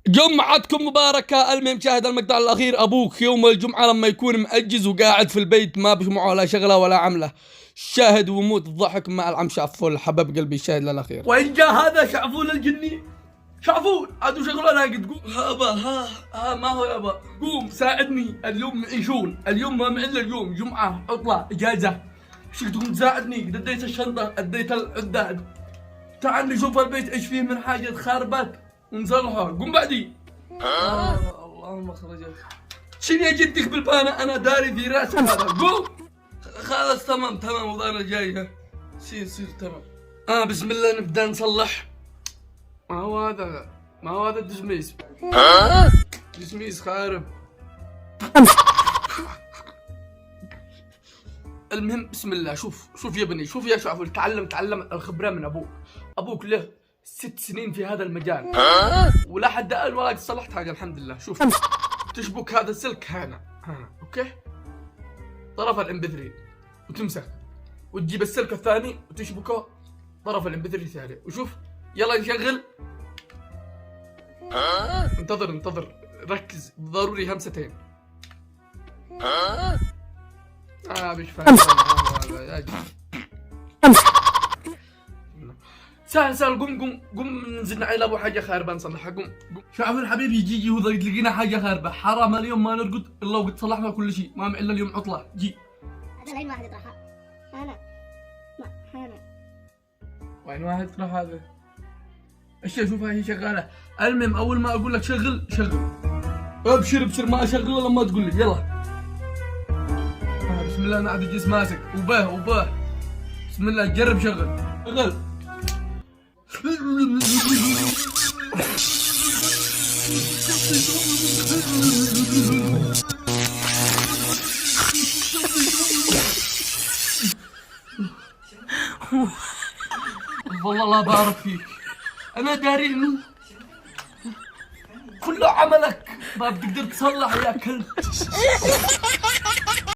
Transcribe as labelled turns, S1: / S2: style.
S1: جمعتكم مباركة. المهم شاهد المقطع الأخير. أبوك يوم الجمعة لما يكون مأجز وقاعد في البيت ما بيجمعه ولا شغلة ولا عمله، شاهد وموت الضحك مع العم شعفول حبب قلبي. شاهد للأخير.
S2: وين جاء هذا شعفول الجني؟ شعفول عادوا شغله ناقد. قوم هابا ها ما هو يابا، قوم ساعدني اليوم معيشون، اليوم ما معنا، اليوم جمعة عطلة إجازة. شو تقوم تساعدني؟ دديت الشنطة اديت العداد، تعال نشوف البيت ايش فيه من حاجة خربت ونصلحه. قوم بعدي. اللهم خرجت. شنو يا جدك بالبانة؟ انا داري في راسي هذا. قوم خلاص تمام والله انا جاي. سير تمام. بسم الله نبدا نصلح. ما هو هذا الدسميس. دسميس خارب. المهم بسم الله. شوف يا بني، شوف يا شعفول، تعلم الخبرة من ابوك له 6 سنين في هذا المجال ولا حد قال ولا صلحت حاجة الحمد لله. شوف تشبك هذا السلك هنا اوكي، طرف الام 3 وتمسك وتجيب السلك الثاني وتشبكه طرف الام 3 الثاني. وشوف يلا نشغل. انتظر ركز، ضروري همستين. مش فاهم. سهل. قوم ننزل نعيل ابو حاجه خاربه نصلحها. قوم شعفول حبيبي جي وإذا تلاقينا حاجه خاربه حرام اليوم ما نرقد الا وقد صلحنا كل شيء، ما معنا اليوم عطله. جي
S3: هذا العين واحد يطرحها. هنا
S2: وين واحد يطرح هذا؟ اشياء شوفها هي شغاله. المهم اول ما اقول لك شغل ابشر ما اشغل الا لما تقول لي يلا. بسم الله انا عاد الجسم ماسك وباه. بسم الله جرب شغل. والله لا بارك فيك، انا داري انه كله عملك ما بتقدر تصلح يا كلب.